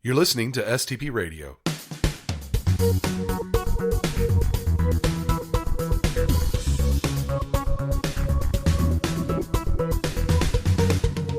You're listening to STP Radio.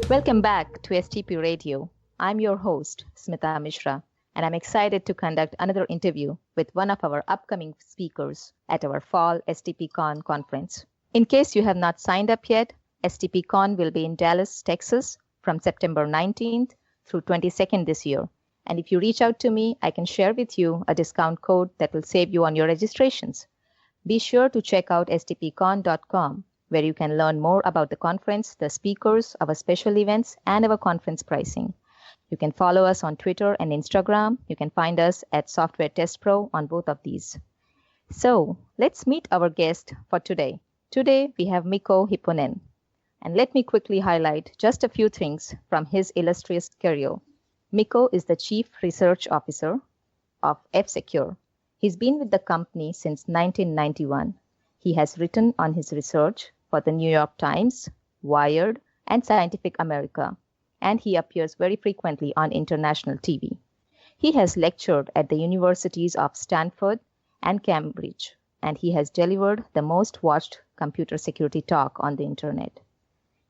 Welcome back to STP Radio. I'm your host, Smita Mishra, and I'm excited to conduct another interview with one of our upcoming speakers at our fall STPCon conference. In case you have not signed up yet, STPCon will be in Dallas, Texas from September 19th through 22nd this year. And if you reach out to me, I can share with you a discount code that will save you on your registrations. Be sure to check out stpcon.com, where you can learn more about the conference, the speakers, our special events, and our conference pricing. You can follow us on Twitter and Instagram. You can find us at SoftwareTestPro on both of these. So let's meet our guest for today. Today, we have Mikko Hypponen. And let me quickly highlight just a few things from his illustrious career. Mikko is the Chief Research Officer of F-Secure. He's been with the company since 1991. He has written on his research for the New York Times, Wired, and Scientific America, and he appears very frequently on international TV. He has lectured at the universities of Stanford and Cambridge, and he has delivered the most watched computer security talk on the internet.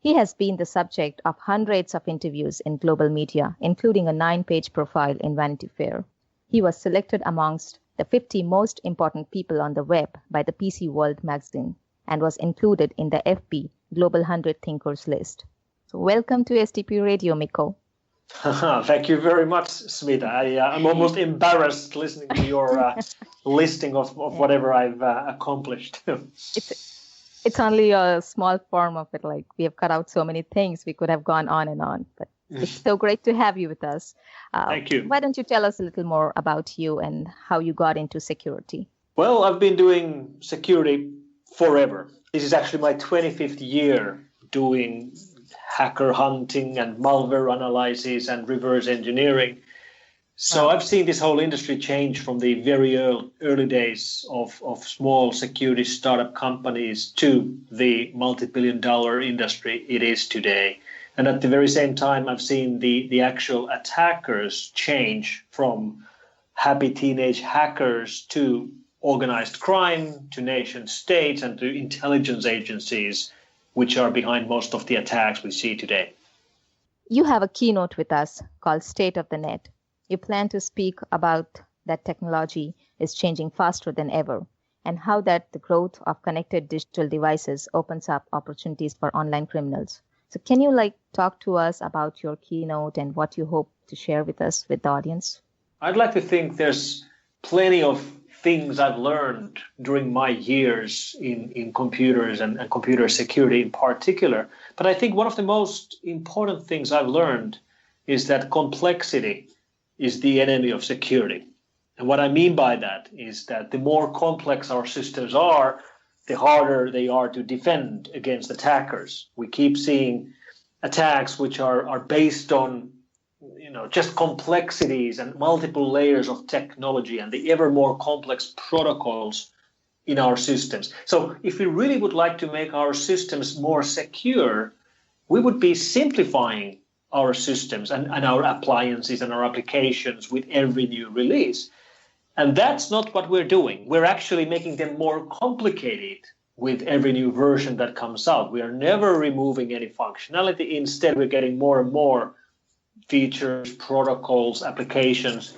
He has been the subject of hundreds of interviews in global media, including a 9-page profile in Vanity Fair. He was selected amongst the 50 most important people on the web by the PC World magazine and was included in the FB Global 100 Thinkers list. So welcome to STP Radio, Mikko. Thank you very much, Smita. I'm almost embarrassed listening to your listing of whatever I've accomplished. It's only a small form of it. Like, we have cut out so many things. We could have gone on and on, but it's so great to have you with us. Thank you. Why don't you tell us a little more about you and how you got into security? Well, I've been doing security forever. This is actually my 25th year doing hacker hunting and malware analysis and reverse engineering. So I've seen this whole industry change from the very early days of small security startup companies to the multi-billion-dollar industry it is today. And at the very same time, I've seen the actual attackers change from happy teenage hackers to organized crime, to nation states, and to intelligence agencies, which are behind most of the attacks we see today. You have a keynote with us called State of the Net. You plan to speak about that technology is changing faster than ever and how that the growth of connected digital devices opens up opportunities for online criminals. So can you talk to us about your keynote and what you hope to share with us, with the audience? I'd like to think there's plenty of things I've learned during my years in computers and computer security in particular. But I think one of the most important things I've learned is that complexity is the enemy of security. And what I mean by that is that the more complex our systems are, the harder they are to defend against attackers. We keep seeing attacks which are based on just complexities and multiple layers of technology and the ever more complex protocols in our systems. So if we really would like to make our systems more secure, we would be simplifying our systems and our appliances and our applications with every new release. And that's not what we're doing. We're actually making them more complicated with every new version that comes out. We are never removing any functionality. Instead, we're getting more and more features, protocols, applications.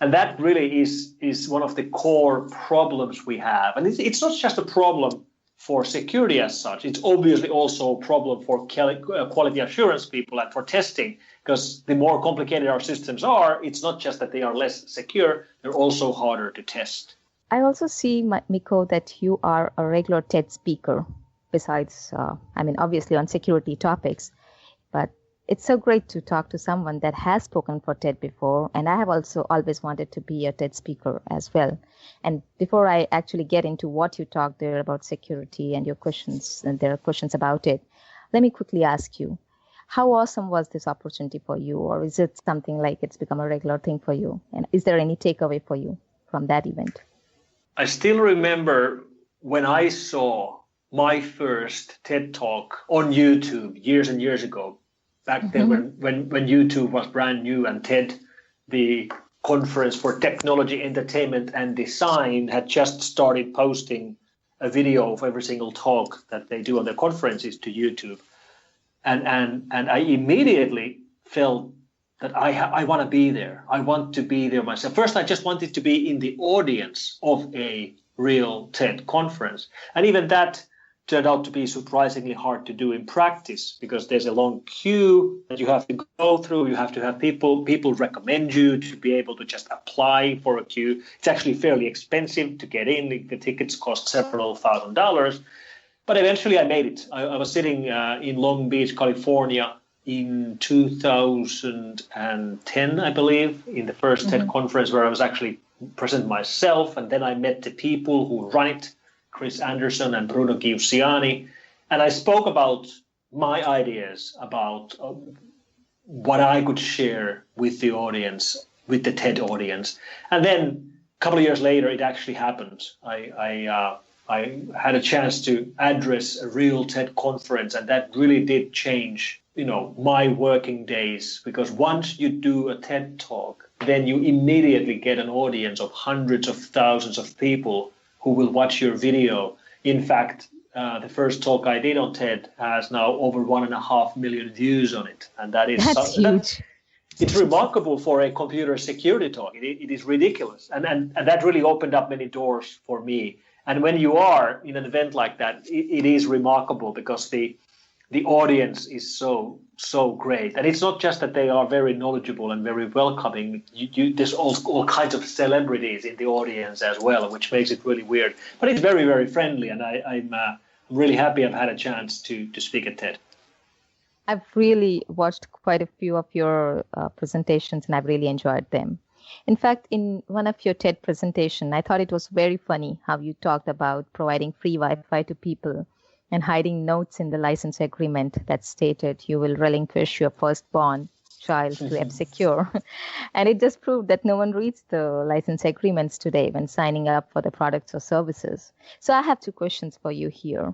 And that really is one of the core problems we have. And it's not just a problem for security as such. It's obviously also a problem for quality assurance people and for testing, because the more complicated our systems are, it's not just that they are less secure, they're also harder to test. I also see, Mikko, that you are a regular TED speaker, besides, obviously on security topics, but it's so great to talk to someone that has spoken for TED before, and I have also always wanted to be a TED speaker as well. And before I actually get into what you talked there about security and your questions, and there are questions about it, let me quickly ask you, how awesome was this opportunity for you, or is it something like it's become a regular thing for you? And is there any takeaway for you from that event? I still remember when I saw my first TED Talk on YouTube years and years ago, back then when YouTube was brand new and TED the conference for technology, entertainment, and design had just started posting a video of every single talk that they do on their conferences to YouTube. And I immediately felt that I want to be there. I want to be there myself. First, I just wanted to be in the audience of a real TED conference. And even that turned out to be surprisingly hard to do in practice, because there's a long queue that you have to go through. You have to have people recommend you to be able to just apply for a queue. It's actually fairly expensive to get in. The tickets cost several $1,000s. But eventually I made it. I was sitting in Long Beach, California in 2010, I believe, in the first TED conference where I was actually present myself. And then I met the people who run it, Chris Anderson and Bruno Giussiani. And I spoke about my ideas about what I could share with the audience, with the TED audience. And then a couple of years later, it actually happened. I had a chance to address a real TED conference, and that really did change, my working days, because once you do a TED talk, then you immediately get an audience of hundreds of thousands of people who will watch your video. In fact, the first talk I did on TED has now over 1.5 million views on it, and that's huge. It's remarkable for a computer security talk. It is ridiculous, and that really opened up many doors for me. And when you are in an event like that, it is remarkable because the audience is so great. And it's not just that they are very knowledgeable and very welcoming. There's all kinds of celebrities in the audience as well, which makes it really weird. But it's very, very friendly, and I'm really happy I've had a chance to speak at TED. I've really watched quite a few of your presentations, and I've really enjoyed them. In fact, in one of your TED presentation, I thought it was very funny how you talked about providing free Wi-Fi to people and hiding notes in the license agreement that stated you will relinquish your firstborn child to F-Secure. And it just proved that no one reads the license agreements today when signing up for the products or services. So I have two questions for you here.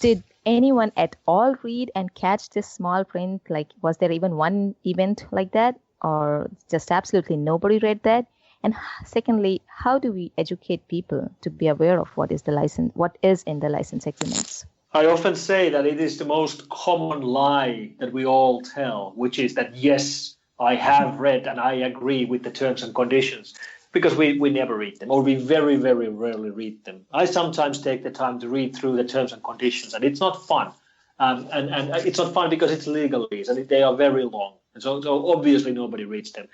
Did anyone at all read and catch this small print? Like, was there even one event like that? Or just absolutely nobody read that? And secondly, how do we educate people to be aware of what is in the license agreements? I often say that it is the most common lie that we all tell, which is that, yes, I have read and I agree with the terms and conditions, because we never read them, or we very, very rarely read them. I sometimes take the time to read through the terms and conditions, and it's not fun. And it's not fun because it's legalese, and they are very long. And so obviously nobody reads them.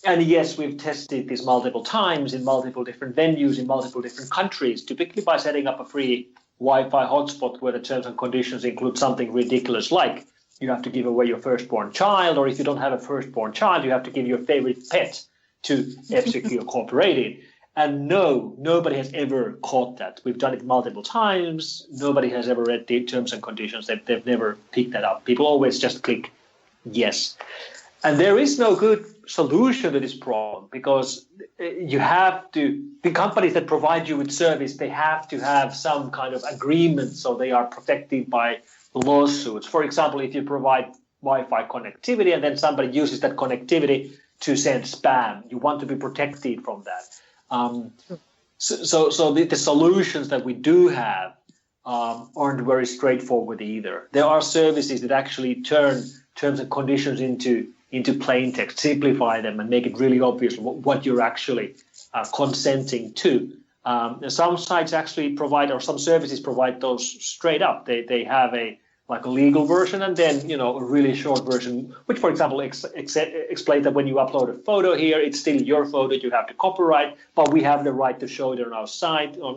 And yes, we've tested this multiple times in multiple different venues in multiple different countries, typically by setting up a free Wi-Fi hotspot where the terms and conditions include something ridiculous like you have to give away your firstborn child, or if you don't have a firstborn child, you have to give your favorite pet to F-Secure Incorporated. And no, nobody has ever caught that. We've done it multiple times. Nobody has ever read the terms and conditions. They've never picked that up. People always just click yes. And there is no good solution to this problem, because you have to, the companies that provide you with service, they have to have some kind of agreement so they are protected by lawsuits. For example, if you provide Wi-Fi connectivity and then somebody uses that connectivity to send spam, you want to be protected from that. So the solutions that we do have aren't very straightforward either. There are services that actually turn terms and conditions into plain text, simplify them, and make it really obvious what you're actually consenting to. Some sites actually provide, or some services provide those straight up. They have a legal version, and then a really short version, which, for example, explains that when you upload a photo here, it's still your photo. You have to copyright, but we have the right to show it on our site, or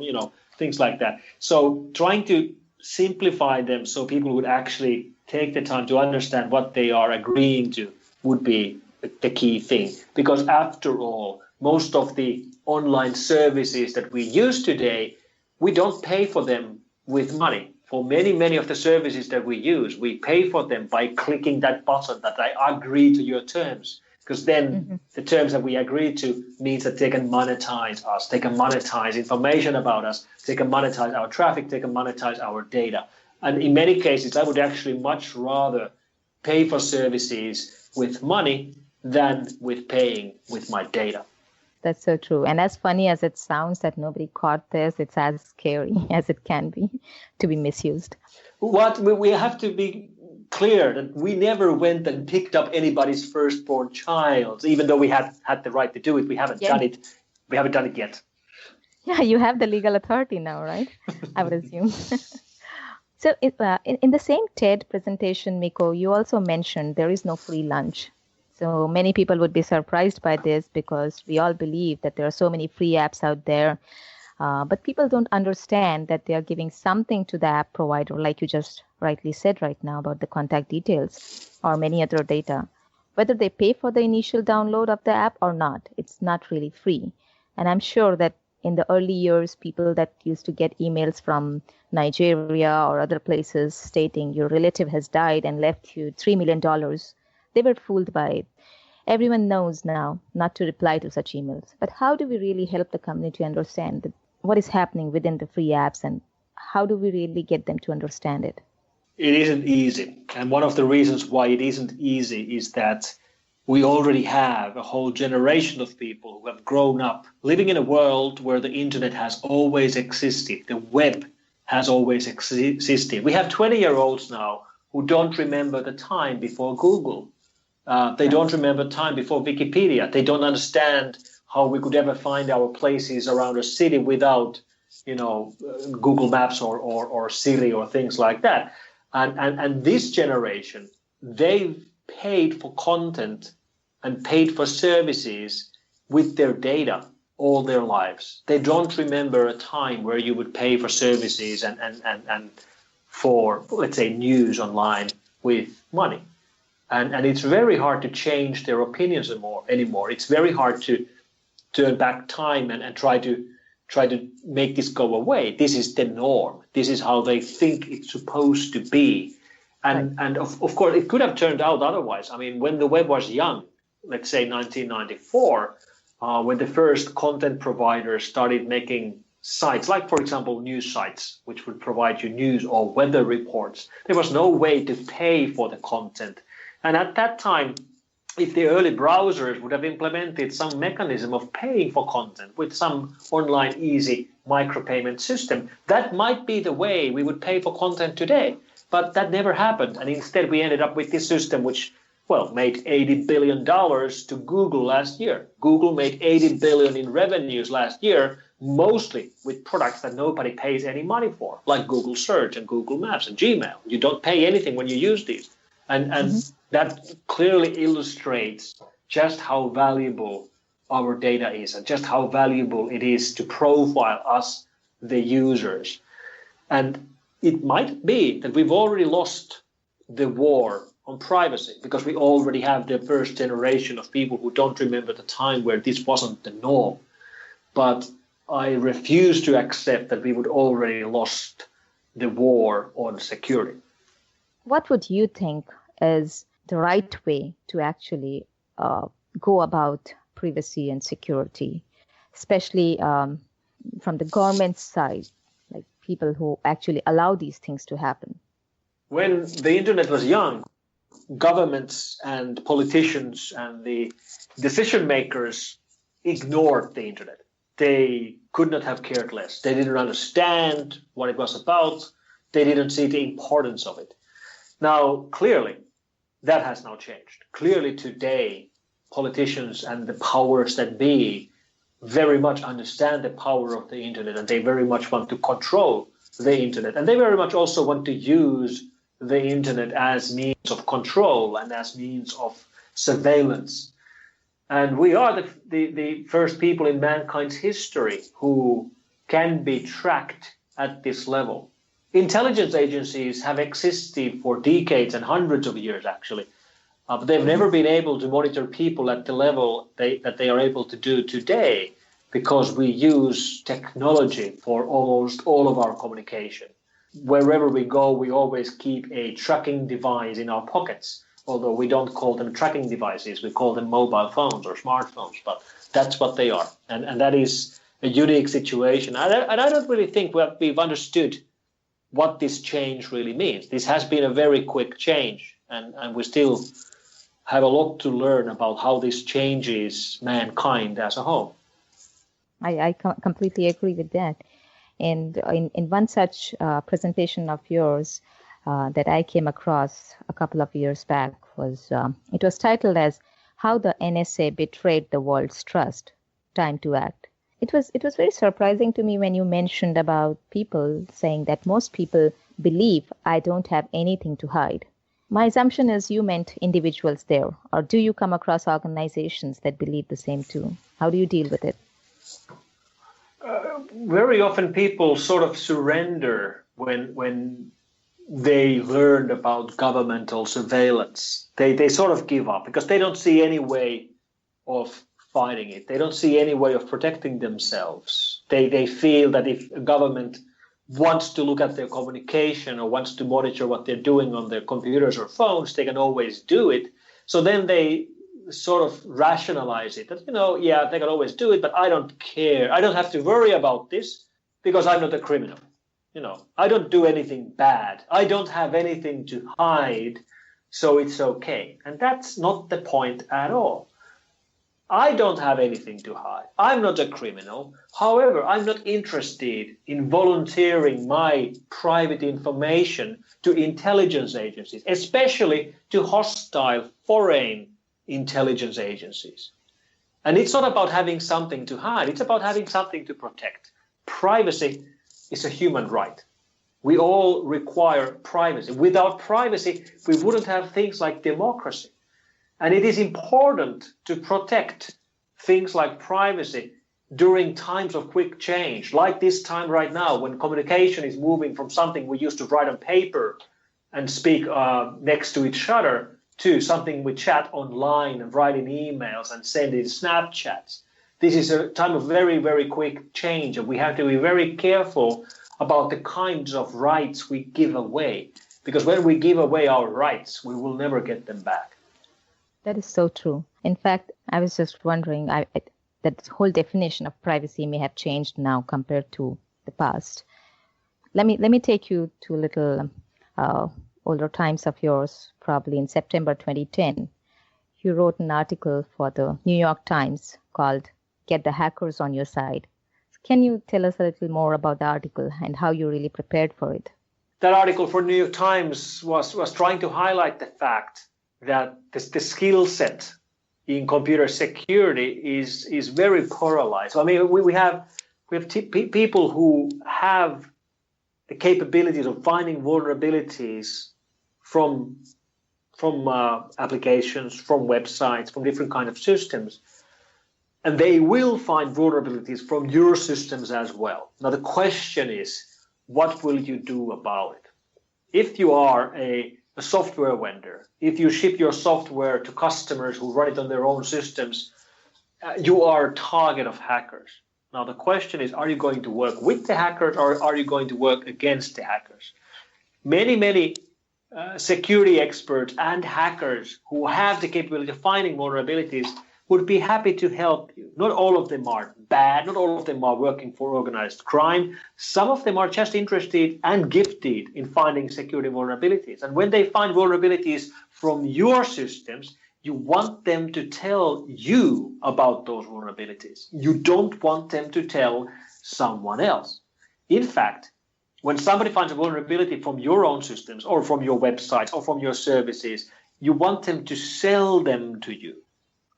things like that. So trying to simplify them so people would actually take the time to understand what they are agreeing to would be the key thing. Because after all, most of the online services that we use today, we don't pay for them with money. For many of the services that we use, we pay for them by clicking that button that I agree to your terms. Because then the terms that we agree to means that they can monetize us, they can monetize information about us, they can monetize our traffic, they can monetize our data. And in many cases, I would actually much rather pay for services with money than with paying with my data. That's so true. And as funny as it sounds that nobody caught this, it's as scary as it can be to be misused. What we have to be clear that we never went and picked up anybody's firstborn child, even though we had the right to do it. We haven't done it. We haven't done it yet. Yeah, you have the legal authority now, right? I would assume. So in the same TED presentation, Mikko, you also mentioned there is no free lunch. So many people would be surprised by this because we all believe that there are so many free apps out there. But people don't understand that they are giving something to the app provider, like you just rightly said right now about the contact details or many other data. Whether they pay for the initial download of the app or not, it's not really free. And I'm sure that in the early years, people that used to get emails from Nigeria or other places stating your relative has died and left you $3 million, they were fooled by it. Everyone knows now not to reply to such emails. But how do we really help the community understand that what is happening within the free apps, and how do we really get them to understand it? It isn't easy. And one of the reasons why it isn't easy is that we already have a whole generation of people who have grown up living in a world where the internet has always existed. The web has always existed. We have 20-year-olds now who don't remember the time before Google. They don't remember time before Wikipedia. They don't understand how we could ever find our places around a city without, Google Maps or Siri or things like that. And this generation, they've paid for content and paid for services with their data all their lives. They don't remember a time where you would pay for services and for, let's say, news online with money. And it's very hard to change their opinions anymore. It's very hard to turn back time and try to make this go away. This is the norm. This is how they think it's supposed to be. And of course, it could have turned out otherwise. I mean, when the web was young, let's say 1994, when the first content providers started making sites, like, for example, news sites, which would provide you news or weather reports, there was no way to pay for the content. And at that time, if the early browsers would have implemented some mechanism of paying for content with some online easy micropayment system, that might be the way we would pay for content today. But that never happened. And instead, we ended up with this system which, made $80 billion to Google last year. Google made $80 billion in revenues last year, mostly with products that nobody pays any money for, like Google Search and Google Maps and Gmail. You don't pay anything when you use these. And that clearly illustrates just how valuable our data is and just how valuable it is to profile us, the users. And it might be that we've already lost the war on privacy because we already have the first generation of people who don't remember the time where this wasn't the norm. But I refuse to accept that we would already lost the war on security. What would you think is the right way to actually go about privacy and security, especially from the government side, like people who actually allow these things to happen? When the internet was young, governments and politicians and the decision makers ignored the internet. They could not have cared less. They didn't understand what it was about. They didn't see the importance of it. Now, clearly, that has now changed. Clearly today, politicians and the powers that be very much understand the power of the internet, and they very much want to control the internet. And they very much also want to use the internet as means of control and as means of surveillance. And we are the first people in mankind's history who can be tracked at this level. Intelligence agencies have existed for decades and hundreds of years, actually. But they've never been able to monitor people at the level that they are able to do today because we use technology for almost all of our communication. Wherever we go, we always keep a tracking device in our pockets, although we don't call them tracking devices. We call them mobile phones or smartphones, but that's what they are. And that is a unique situation. And I don't really think we've understood what this change really means. This has been a very quick change, and we still have a lot to learn about how this changes mankind as a whole. I completely agree with that. And in one such presentation of yours that I came across a couple of years back was it was titled as "How the NSA Betrayed the World's Trust. Time to Act." It was very surprising to me when you mentioned about people saying that most people believe I don't have anything to hide. My assumption is you meant individuals there, or do you come across organizations that believe the same too? How do you deal with it? Very often people sort of surrender when they learned about governmental surveillance. They sort of give up because they don't see any way of fighting it. They don't see any way of protecting themselves. They feel that if a government wants to look at their communication or wants to monitor what they're doing on their computers or phones, they can always do it. So then they sort of rationalize it that, yeah, they can always do it, but I don't care. I don't have to worry about this because I'm not a criminal. I don't do anything bad. I don't have anything to hide, so it's okay. And that's not the point at all. I don't have anything to hide. I'm not a criminal. However, I'm not interested in volunteering my private information to intelligence agencies, especially to hostile foreign intelligence agencies. And it's not about having something to hide. It's about having something to protect. Privacy is a human right. We all require privacy. Without privacy, we wouldn't have things like democracy. And it is important to protect things like privacy during times of quick change, like this time right now when communication is moving from something we used to write on paper and speak next to each other to something we chat online and write in emails and send in Snapchats. This is a time of very, very quick change, and we have to be very careful about the kinds of rights we give away, because when we give away our rights, we will never get them back. That is so true. In fact, I was just wondering that whole definition of privacy may have changed now compared to the past. Let me take you to a little older times of yours, probably in September 2010. You wrote an article for the New York Times called "Get the Hackers on Your Side." Can you tell us a little more about the article and how you really prepared for it? That article for New York Times was trying to highlight the fact that the skill set in computer security is very polarized. I mean, we have people who have the capabilities of finding vulnerabilities from applications, from websites, from different kind of systems, and they will find vulnerabilities from your systems as well. Now the question is, what will you do about it? If you are a software vendor, if you ship your software to customers who run it on their own systems, you are a target of hackers. Now the question is, are you going to work with the hackers or are you going to work against the hackers? Many security experts and hackers who have the capability of finding vulnerabilities would be happy to help you. Not all of them are bad, not all of them are working for organized crime. Some of them are just interested and gifted in finding security vulnerabilities. And when they find vulnerabilities from your systems, you want them to tell you about those vulnerabilities. You don't want them to tell someone else. In fact, when somebody finds a vulnerability from your own systems or from your websites or from your services, you want them to sell them to you.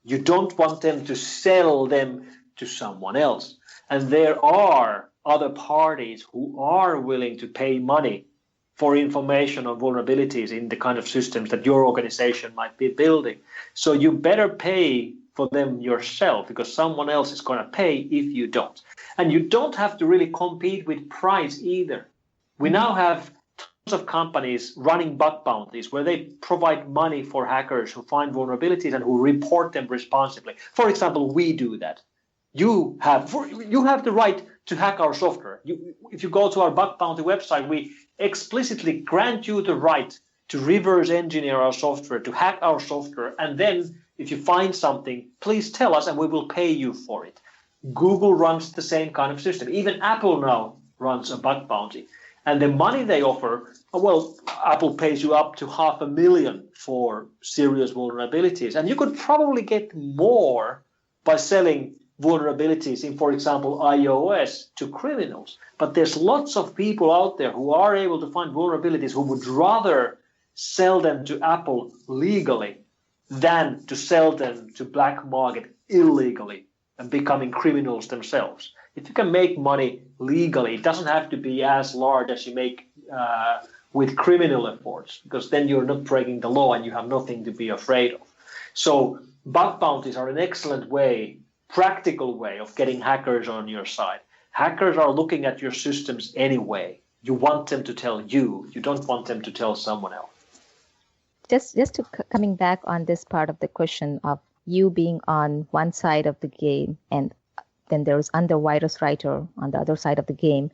You don't want them to sell them to someone else. And there are other parties who are willing to pay money for information on vulnerabilities in the kind of systems that your organization might be building. So you better pay for them yourself, because someone else is going to pay if you don't. And you don't have to really compete with price either. We now have of companies running bug bounties where they provide money for hackers who find vulnerabilities and who report them responsibly. For example, we do that. You have the right to hack our software. If you go to our bug bounty website, we explicitly grant you the right to reverse engineer our software, to hack our software, and then if you find something, please tell us and we will pay you for it. Google runs the same kind of system. Even Apple now runs a bug bounty. And the money they offer, well, Apple pays you up to $500,000 for serious vulnerabilities. And you could probably get more by selling vulnerabilities in, for example, iOS to criminals. But there's lots of people out there who are able to find vulnerabilities who would rather sell them to Apple legally than to sell them to black market illegally and becoming criminals themselves. If you can make money legally, it doesn't have to be as large as you make with criminal efforts, because then you're not breaking the law and you have nothing to be afraid of. So bug bounties are an excellent way, practical way of getting hackers on your side. Hackers are looking at your systems anyway. You want them to tell you. You don't want them to tell someone else. Just to coming back on this part of the question of you being on one side of the game and then there's under virus writer on the other side of the game.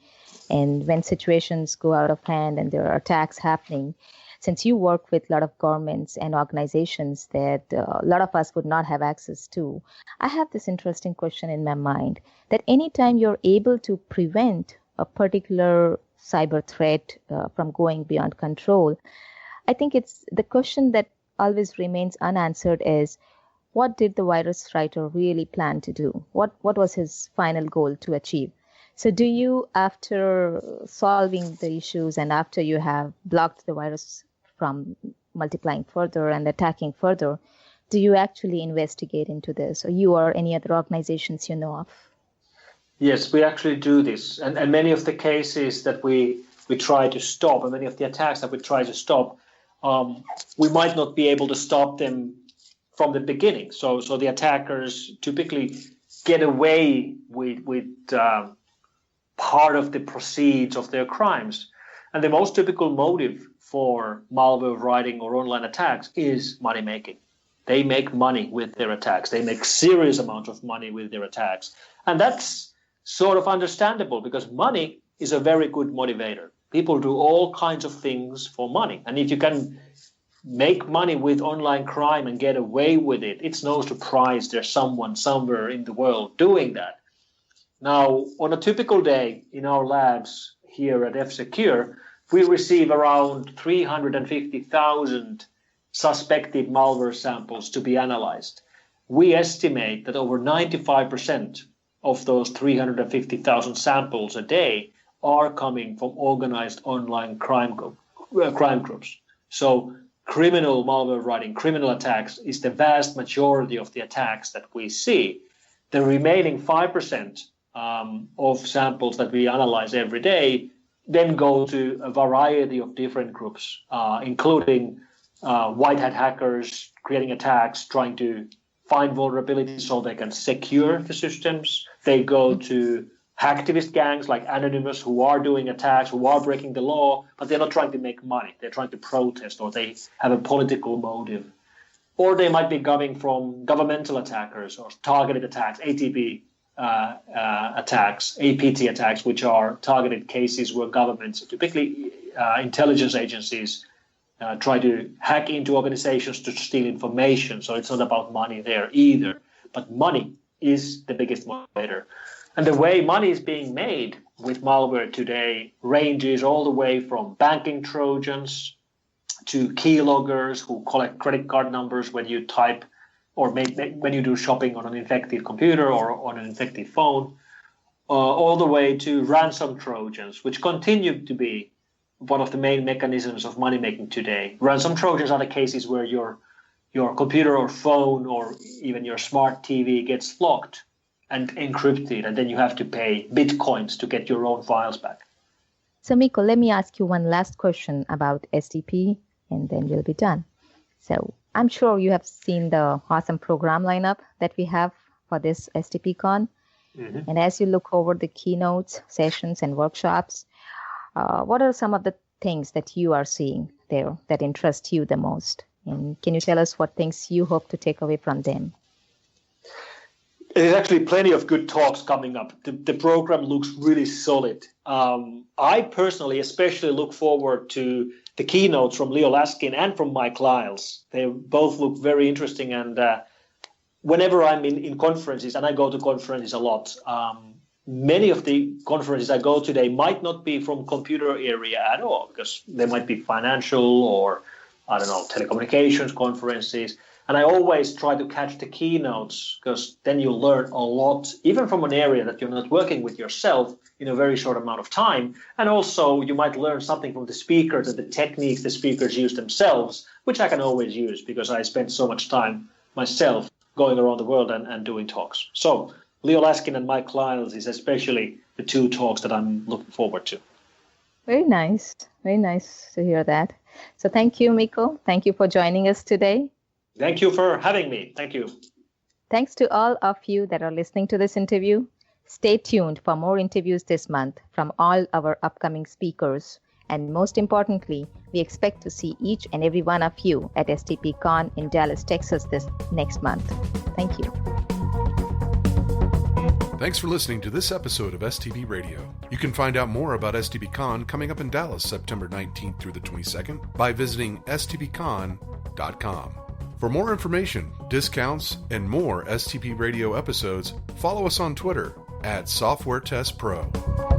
And when situations go out of hand and there are attacks happening, since you work with a lot of governments and organizations that a lot of us would not have access to, I have this interesting question in my mind that anytime you're able to prevent a particular cyber threat from going beyond control, I think it's the question that always remains unanswered is, what did the virus writer really plan to do? What was his final goal to achieve? So do you, after solving the issues and after you have blocked the virus from multiplying further and attacking further, do you actually investigate into this, or you or any other organizations you know of? Yes, we actually do this. And many of the cases that we try to stop, and many of the attacks that we try to stop, we might not be able to stop them from the beginning. So the attackers typically get away with part of the proceeds of their crimes. And the most typical motive for malware writing or online attacks is money making. They make money with their attacks. They make serious amounts of money with their attacks. And that's sort of understandable because money is a very good motivator. People do all kinds of things for money. And if you can make money with online crime and get away with it, it's no surprise there's someone somewhere in the world doing that. Now, on a typical day in our labs here at F-Secure, we receive around 350,000 suspected malware samples to be analyzed. We estimate that over 95% of those 350,000 samples a day are coming from organized online crime groups. So criminal malware writing, criminal attacks is the vast majority of the attacks that we see. The remaining 5% of samples that we analyze every day then go to a variety of different groups, including white hat hackers creating attacks, trying to find vulnerabilities so they can secure the systems. They go to hacktivist gangs like Anonymous who are doing attacks, who are breaking the law, but they're not trying to make money. They're trying to protest, or they have a political motive. Or they might be coming from governmental attackers or targeted attacks, ATP attacks, APT attacks, which are targeted cases where governments, typically intelligence agencies, try to hack into organizations to steal information. So it's not about money there either. But money is the biggest motivator. And the way money is being made with malware today ranges all the way from banking Trojans to keyloggers who collect credit card numbers when you type or when you do shopping on an infected computer or on an infected phone, all the way to ransom Trojans, which continue to be one of the main mechanisms of money making today. Ransom Trojans are the cases where your computer or phone or even your smart TV gets locked and encrypted, and then you have to pay bitcoins to get your own files back. So Mikko, let me ask you one last question about STP, and then we'll be done. So I'm sure you have seen the awesome program lineup that we have for this STPCon. Mm-hmm. And as you look over the keynotes, sessions, and workshops, what are some of the things that you are seeing there that interest you the most? And can you tell us what things you hope to take away from them? There's actually plenty of good talks coming up. The program looks really solid. I personally especially look forward to the keynotes from Leo Laskin and from Mike Lyles. They both look very interesting. And whenever I'm in conferences, and I go to conferences a lot, many of the conferences I go today might not be from computer area at all, because they might be financial or, I don't know, telecommunications conferences. And I always try to catch the keynotes, because then you learn a lot, even from an area that you're not working with yourself in a very short amount of time. And also you might learn something from the speakers and the techniques the speakers use themselves, which I can always use because I spend so much time myself going around the world and doing talks. So Leo Laskin and Mike Lyles is especially the two talks that I'm looking forward to. Very nice. Very nice to hear that. So thank you, Mikko. Thank you for joining us today. Thank you for having me. Thank you. Thanks to all of you that are listening to this interview. Stay tuned for more interviews this month from all our upcoming speakers. And most importantly, we expect to see each and every one of you at STPCon in Dallas, Texas this next month. Thank you. Thanks for listening to this episode of STP Radio. You can find out more about STPCon coming up in Dallas September 19th through the 22nd by visiting stpcon.com. For more information, discounts, and more STP Radio episodes, follow us on Twitter @SoftwareTestPro.